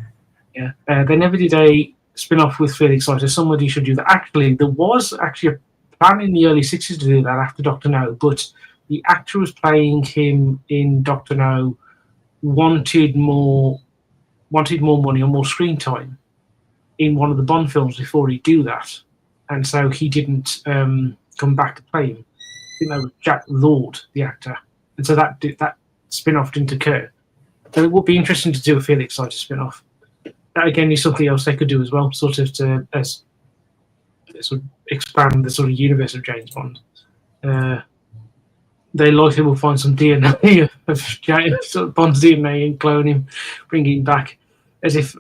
Yeah. They never did a spin-off with Felix Leiter. Somebody should do that. Actually, there was actually a plan in the early 60s to do that after Dr. No, but the actor who was playing him in Dr. No wanted more money or more screen time in one of the Bond films before he'd do that. And so he didn't come back to play him. I think that was Jack Lord, the actor. And so that spin-off didn't occur. So it would be interesting to do a Felix Leiter spin-off. That again is something else they could do as well, sort of to sort of expand the sort of universe of James Bond. They likely will find some DNA of sort of Bond's DNA and clone him, bring him back, as if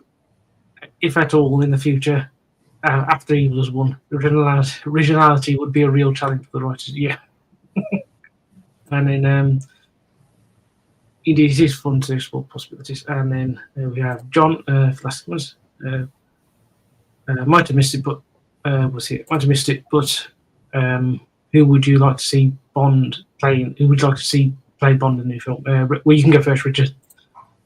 at all in the future, after Evil has won, originality would be a real challenge for the writers. Yeah, and then. Indeed, it is fun to explore possibilities. And then we have John last ones. Might have missed it, but might have missed it. But who would you like to see Bond playing? Who would you like to see play Bond in the new film? Well, you can go first, Richard.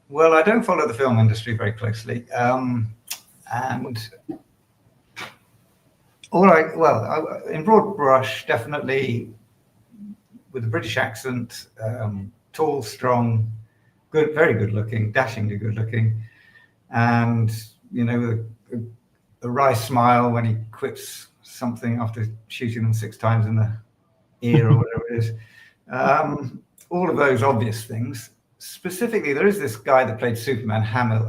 Well, I don't follow the film industry very closely, and in broad brush, definitely with a British accent, tall, strong, good, very good looking, dashingly good looking, and with a wry smile when he quits something after shooting them 6 times in the ear or whatever it is. All of those obvious things. Specifically, there is this guy that played Superman, Hamill?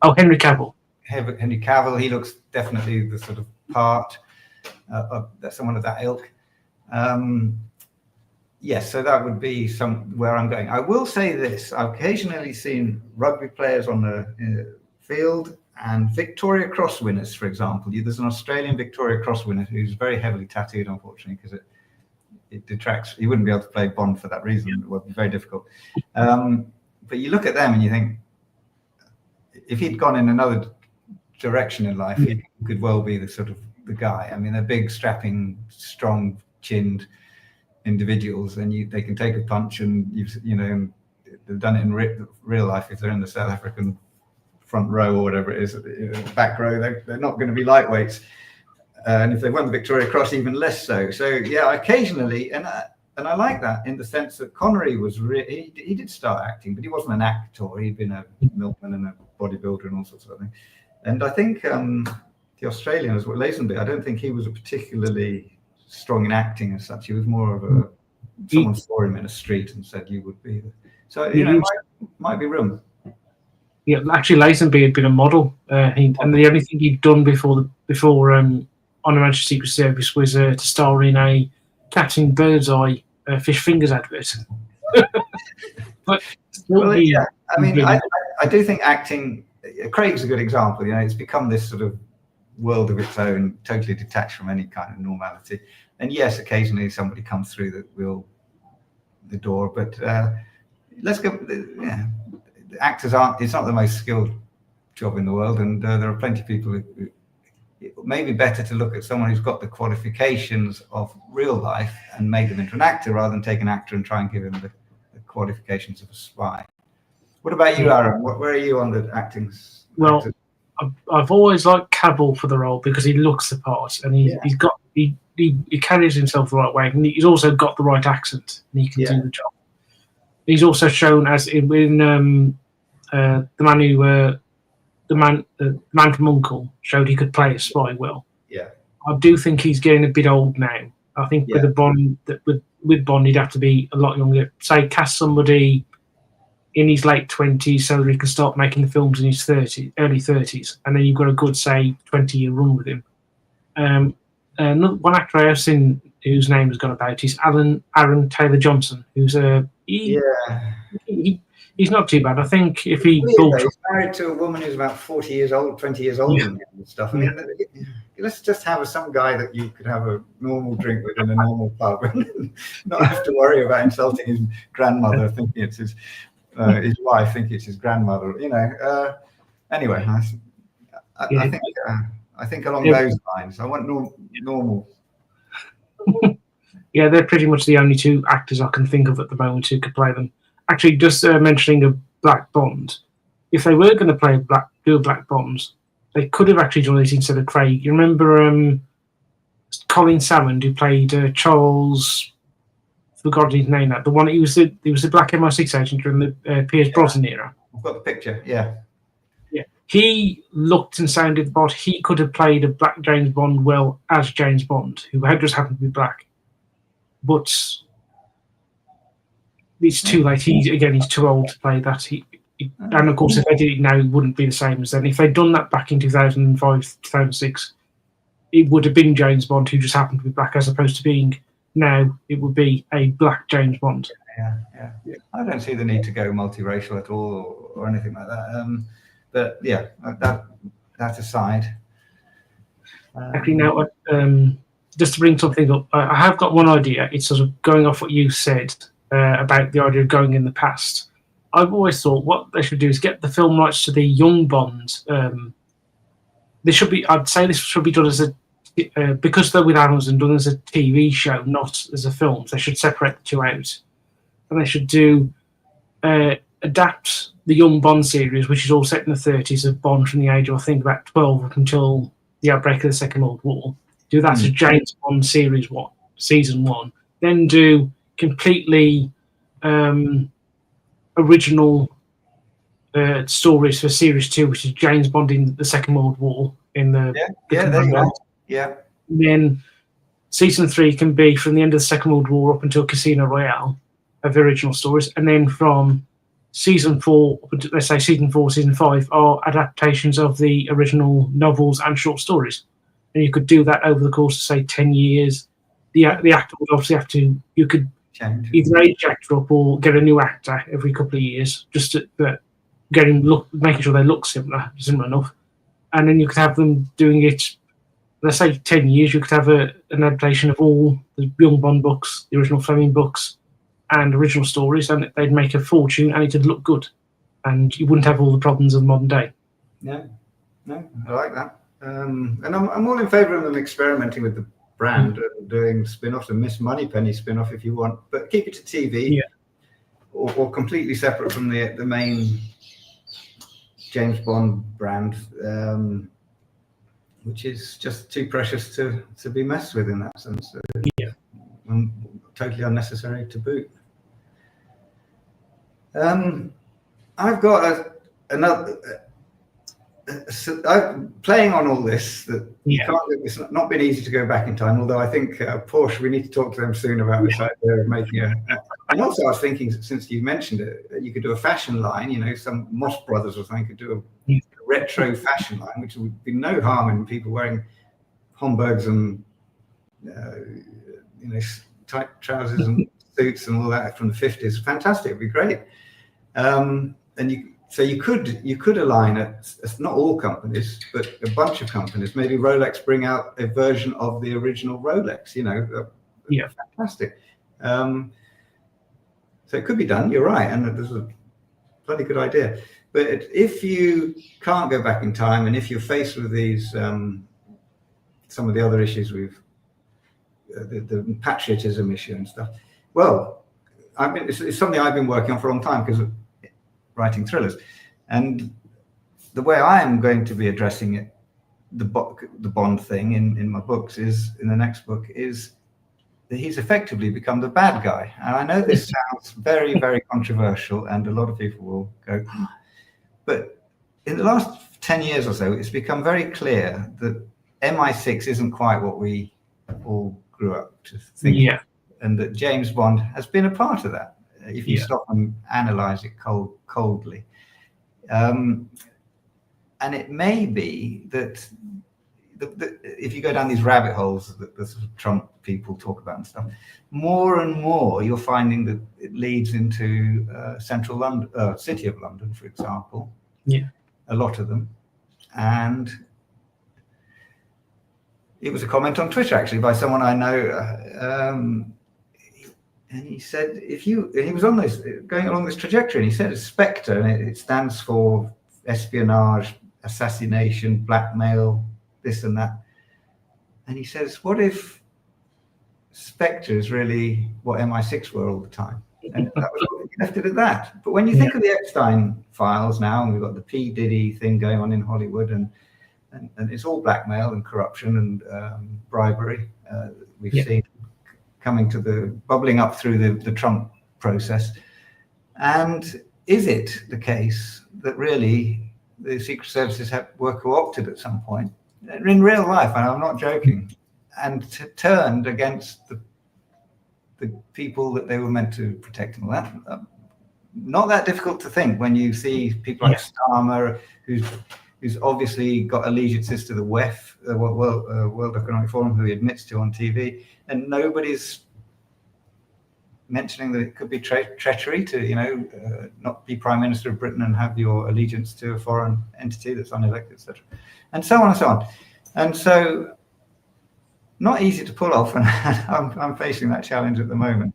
Oh, Henry Cavill. Henry Cavill. He looks definitely the sort of part of someone of that ilk. Yes, so that would be where I'm going. I will say this: I've occasionally seen rugby players on the field and Victoria Cross winners, for example. There's an Australian Victoria Cross winner who's very heavily tattooed, unfortunately, because it detracts. He wouldn't be able to play Bond for that reason. It would be very difficult. But you look at them and you think, if he'd gone in another direction in life, he could well be the guy. I mean, they're big, strapping, strong-chinned individuals, and they can take a punch, and they've done it in real life. If they're in the South African front row or whatever it is, back row, they're not going to be lightweights. And if they won the Victoria Cross, even less so. So yeah, occasionally, and I like that in the sense that Connery was he did start acting, but he wasn't an actor. He'd been a milkman and a bodybuilder and all sorts of things. And I think the Australian, as well, Lazenby, I don't think he was a particularly strong in acting as such. He was more of someone saw him in a street and said you would be. So might be room. Yeah, actually, Lazenby had been a model, and the only thing he'd done before On Her Majesty's Secret Service was to star in a Captain Birdseye fish fingers advert. But yeah, I mean, I do think acting. Craig's a good example. It's become this sort of world of its own, totally detached from any kind of normality. And yes, occasionally somebody comes through the door, but let's go. Yeah, actors aren't. It's not the most skilled job in the world, and there are plenty of people who it may be better to look at someone who's got the qualifications of real life and make them into an actor, rather than take an actor and try and give him the qualifications of a spy. What about you, Aaron? Where are you on the acting? Well, I've always liked Cavill for the role because he looks the part, and he carries himself the right way, and he's also got the right accent, and he can do the job. He's also shown as in the man from Uncle showed he could play a spy well. Yeah, I do think he's getting a bit old now. I think with Bond, he'd have to be a lot younger. Say, cast somebody in his late 20s so that he can start making the films in his early 30s, and then you've got a good, say, 20-year run with him. One actor I have seen whose name has gone about is Aaron Taylor Johnson, who's he's not too bad. I think if he... he's married to a woman who's about 40 years old, 20 years older than him and stuff. I mean, let's just have some guy that you could have a normal drink with in a normal pub and not have to worry about insulting his grandmother, thinking it's his wife, thinking it's his grandmother. Anyway, I think along those lines. I want normal. Yeah, they're pretty much the only two actors I can think of at the moment who could play them. Actually, just mentioning a Black Bond, if they were going to do a Black Bond, they could have actually done it instead of Craig. You remember Colin Salmond, who played Charles, forgotten his name now, the one he was the Black MI6 agent during the Pierce Brosnan era. I've got the picture. Yeah. He looked and sounded Bond. He could have played a Black James Bond well as James Bond, who had just happened to be black. But it's too late. He's too old to play that. And of course, if they did it now, it wouldn't be the same as then. If they'd done that back in 2005, 2006, it would have been James Bond who just happened to be black, as opposed to being now it would be a black James Bond. Yeah. I don't see the need to go multiracial at all or anything like that. But yeah, that aside. Actually, now, just to bring something up, I have got one idea. It's sort of going off what you said about the idea of going in the past. I've always thought what they should do is get the film rights to the young Bond. I'd say this should be done as a because they're with Amazon done as a TV show, not as a film, they should separate the two out. And they should do adapt the Young Bond series, which is all set in the 30s of Bond from the age of, I think, about 12 up until the outbreak of the Second World War. Do that as James Bond series 1, season 1. Then do completely original stories for series 2, which is James Bond in the Second World War in the there you are. Yeah. And then season 3 can be from the end of the Second World War up until Casino Royale of the original stories, and then from season 4, let's say season 4, season 5 are adaptations of the original novels and short stories, and you could do that over the course of say 10 years. The actor would obviously have to. You could either age actor up or get a new actor every couple of years, just to making sure they look similar enough, and then you could have them doing it. Let's say 10 years, you could have an adaptation of all the Young Bond books, the original Fleming books, and original stories, and they'd make a fortune, and it'd look good, and you wouldn't have all the problems of the modern day. No, I like that, and I'm all in favour of them experimenting with the brand and doing spin-offs, and Miss Moneypenny spin-off if you want, but keep it to TV, or completely separate from the main James Bond brand, which is just too precious to be messed with in that sense. And totally unnecessary to boot. I've got another. I'm playing on all this. That it's not been easy to go back in time. Although I think Porsche, we need to talk to them soon about this idea of making a. And also, I was thinking, since you mentioned it, you could do a fashion line. You know, some Moss Brothers or something could do a retro fashion line, which would be no harm in people wearing Homburgs and tight trousers and suits and all that from the 50s. Fantastic, it'd be great. And you could align it, not all companies, but a bunch of companies. Maybe Rolex bring out a version of the original Rolex. Fantastic. So it could be done. You're right, and this is a bloody good idea. But if you can't go back in time, and if you're faced with these, some of the other issues the patriotism issue and stuff. Well, it's something I've been working on for a long time because of writing thrillers, and the way I am going to be addressing it, the Bond thing in my books in the next book is that he's effectively become the bad guy. And I know this sounds very, very controversial, and a lot of people will go, but in the last 10 years or so, it's become very clear that MI6 isn't quite what we all grew up to think, and that James Bond has been a part of that. If you stop and analyze it coldly, and it may be that if you go down these rabbit holes that the sort of Trump people talk about and stuff, more and more you're finding that it leads into central London, City of London, for example. A lot of them, and it was a comment on Twitter actually by someone I know, and he said he was on this going along this trajectory, and he said Spectre, and it stands for espionage, assassination, blackmail, this and that. And he says, what if Spectre is really what MI6 were all the time? And that was he left it at that. But when you think of the Epstein files now, and we've got the P. Diddy thing going on in Hollywood, and it's all blackmail and corruption and bribery. We've seen coming to bubbling up through the Trump process. And is it the case that really the Secret Services were co-opted at some point in real life, and I'm not joking, and turned against the people that they were meant to protect and all that? Not that difficult to think when you see people like Starmer, who's obviously got allegiances to the WEF, World Economic Forum, who he admits to on TV, and nobody's mentioning that it could be treachery to, not be Prime Minister of Britain and have your allegiance to a foreign entity that's unelected, etc., and so on and so on. And so, not easy to pull off, and I'm facing that challenge at the moment.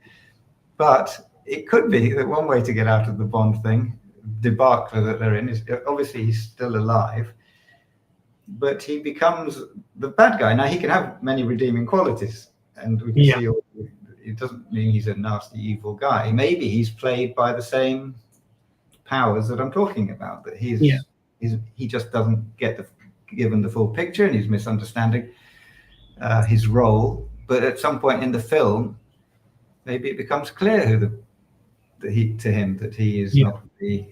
But it could be that one way to get out of the Bond thing, debacle that they're in, is obviously he's still alive. but he becomes the bad guy. Now, he can have many redeeming qualities, and we can see it doesn't mean he's a nasty, evil guy. Maybe he's played by the same powers that I'm talking about, that he just doesn't get given the full picture, and he's misunderstanding his role. But at some point in the film, maybe it becomes clear to him that he is not the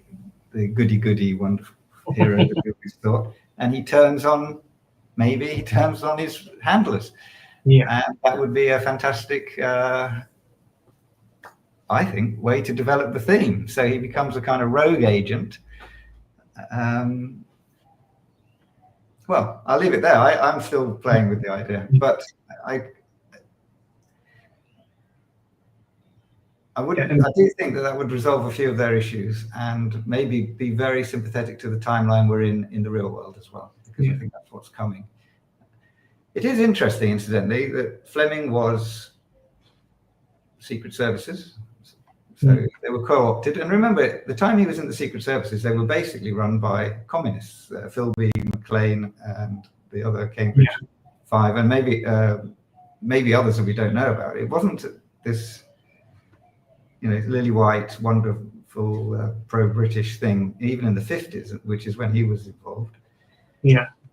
goody-goody wonderful hero that we always thought, and he turns on his handlers. And that would be a fantastic, I think, way to develop the theme. So he becomes a kind of rogue agent. Well, I'll leave it there. I'm still playing with the idea, but I do think that would resolve a few of their issues, and maybe be very sympathetic to the timeline we're in the real world as well, because I think that's what's coming. It is interesting, incidentally, that Fleming was Secret Services, so they were co-opted. And remember, the time he was in the Secret Services, they were basically run by communists, Philby, McLean, and the other Cambridge Five, and maybe others that we don't know about. It wasn't this, lily white, wonderful, pro-British thing, even in the 50s, which is when he was involved.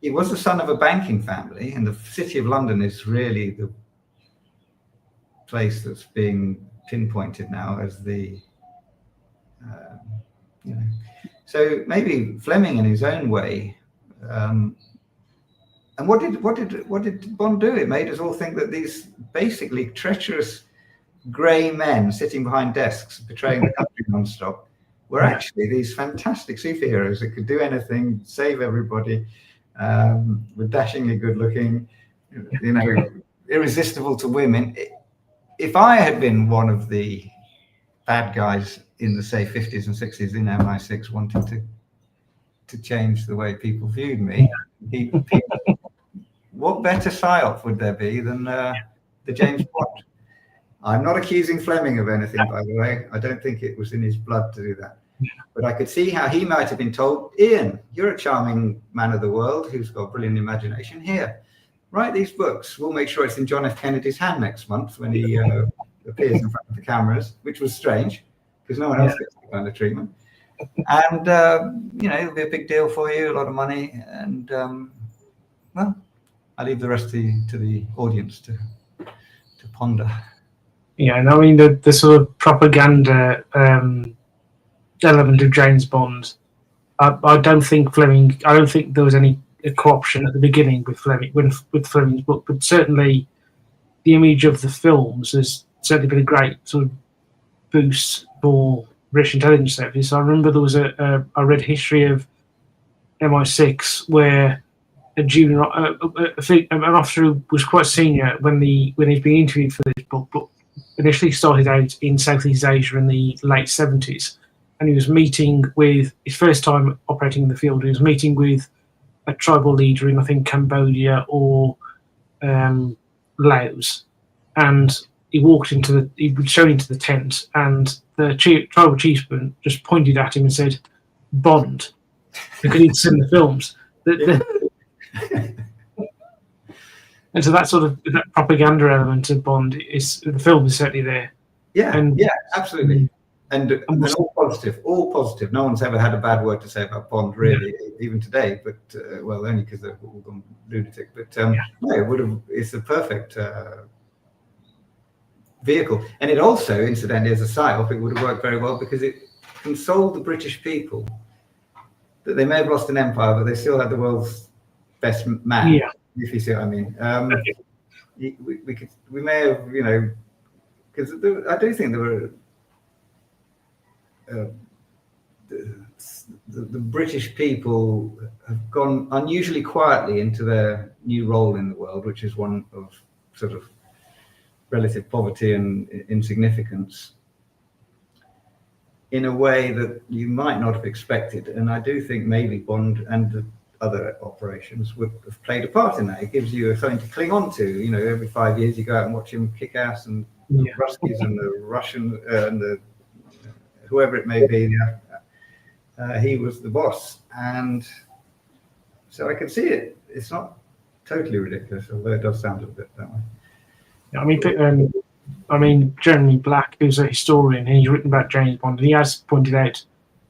He was the son of a banking family, and the City of London is really the place that's being pinpointed now as the, So maybe Fleming, in his own way, and what did Bond do? It made us all think that these basically treacherous grey men sitting behind desks betraying the country non-stop were actually these fantastic superheroes that could do anything, save everybody, were dashingly good looking, irresistible to women. If I had been one of the bad guys in the, say, 50s and 60s in MI6 wanting to change the way people viewed me, what better psyop would there be than the James Bond? I'm not accusing Fleming of anything, by the way. I don't think it was in his blood to do that. But I could see how he might have been told, Ian, you're a charming man of the world who's got a brilliant imagination. Here, write these books. We'll make sure it's in John F. Kennedy's hand next month when he appears in front of the cameras, which was strange because no one else gets that kind of treatment. And, it'll be a big deal for you, a lot of money. And, well, I leave the rest to the audience to ponder. Yeah, and I mean, the sort of propaganda element of James Bond, I don't think there was any co-option at the beginning with Fleming's book, but certainly the image of the films has certainly been a great sort of boost for British intelligence services. I remember there was I read history of MI6 where a junior, an officer who was quite senior when he's being interviewed for this book, but initially started out in Southeast Asia in the late 70s, and he was meeting with his first time operating in the field. He was meeting with a tribal leader in, I think, Cambodia or Laos, and he was shown into the tent, and the tribal chieftain just pointed at him and said, "Bond," because he'd seen the films. And so that propaganda element of Bond the film is certainly there. Yeah, absolutely. And all positive. No one's ever had a bad word to say about Bond, really, even today. But only because they've all gone lunatic. But it's a perfect vehicle, and it also, incidentally, as a psyop, it would have worked very well because it consoled the British people that they may have lost an empire, but they still had the world's best man. Yeah. If you see what I mean. We may have, because I do think there were. The British people have gone unusually quietly into their new role in the world, which is one of sort of relative poverty and insignificance, in a way that you might not have expected. And I do think maybe Bond and the other operations would have played a part in that. It gives you something to cling on to. Every 5 years you go out and watch him kick ass, and the Ruskies and the Russian and the whoever it may be, he was the boss. And So I can see it. It's not totally ridiculous, although it does sound a bit that way. Yeah, I mean, Jeremy Black, who's a historian, and he's written about James Bond, and he has pointed out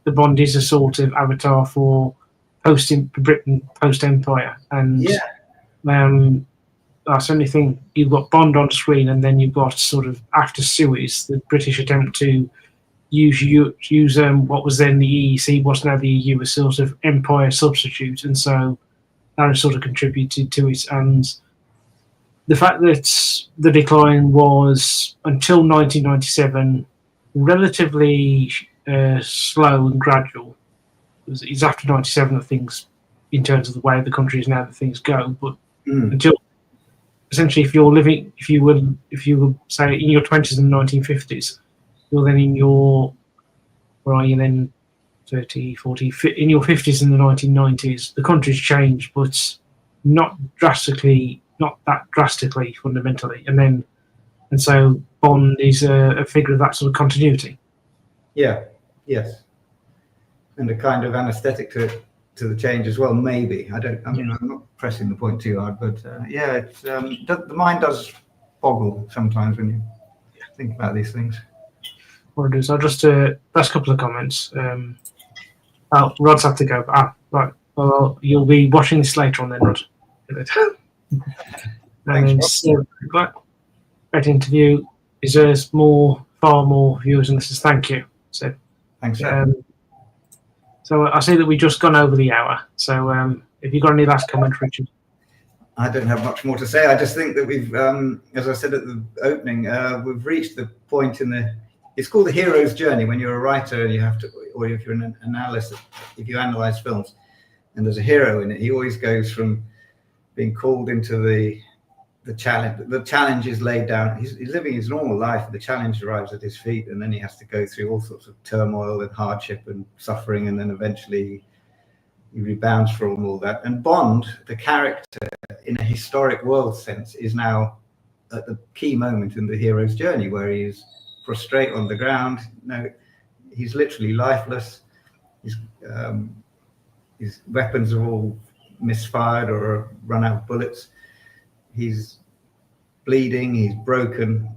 that Bond is a sort of avatar for Britain post-Empire, and I certainly think you've got Bond on screen, and then you've got sort of after Suez, the British attempt to use what was then the EEC, what's now the EU, as sort of empire substitute, and so that has sort of contributed to it. And the fact that the decline was until 1997 relatively slow and gradual. It's after 97 that things, in terms of the way the country is now, that things go. But until essentially, if you were say in your 20s in the 1950s, you're then in your, where are you then, 30, 40, in your 50s in the 1990s, the country's changed, but not that drastically, fundamentally. And so Bond is a figure of that sort of continuity. Yeah, yes. And a kind of anaesthetic to the change as well, maybe. I'm not pressing the point too hard, but it's the mind does boggle sometimes when you think about these things. What it is, I'll just last couple of comments. Rod's have to go. Right. Well, you'll be watching this later on then, Rod. Thanks, Rob. Great interview. Deserves far more viewers, and this is thank you. So thanks. So I see that we've just gone over the hour. So if you've got any last comment, Richard? I don't have much more to say. I just think that we've, as I said at the opening, we've reached the point it's called the hero's journey. When you're a writer, you have to, or if you're an analyst, if you analyze films, and there's a hero in it, he always goes from being called into the challenge. The challenge is laid down. He's living his normal life. The challenge arrives at his feet, and then he has to go through all sorts of turmoil and hardship and suffering, and then eventually he rebounds from all that. And Bond, the character in a historic world sense, is now at the key moment in the hero's journey, where he is prostrate on the ground. No, he's literally lifeless. His weapons are all misfired or run out of bullets. He's bleeding. He's broken,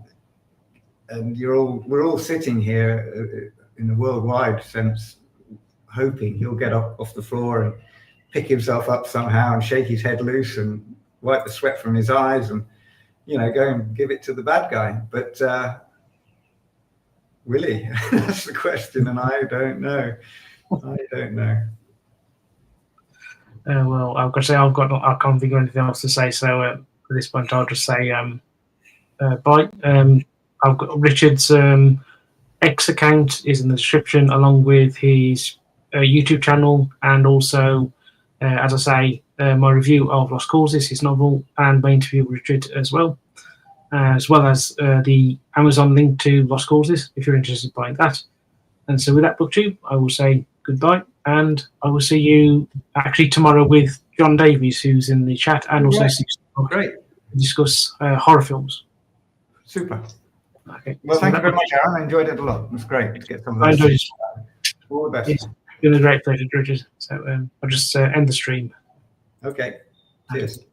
and we're all sitting here in a worldwide sense, hoping he'll get up off the floor and pick himself up somehow and shake his head loose and wipe the sweat from his eyes and go and give it to the bad guy. But will he? That's the question, and I don't know. Well, I've got to say I can't think of anything else to say. So at this point, I'll just say bye. I've got Richard's X account is in the description, along with his YouTube channel, and also, as I say, my review of Lost Causes, his novel, and my interview with Richard as well as the Amazon link to Lost Causes, if you're interested in buying that. And so with that, BookTube, I will say goodbye, and I will see you actually tomorrow with John Davies, who's in the chat, and also great discuss horror films. Super. Okay. Well, thank you very much, Aaron. I enjoyed it a lot. It was great to get some of those. All the best. It's been a great pleasure, Richard. So I'll just end the stream. Okay. Cheers.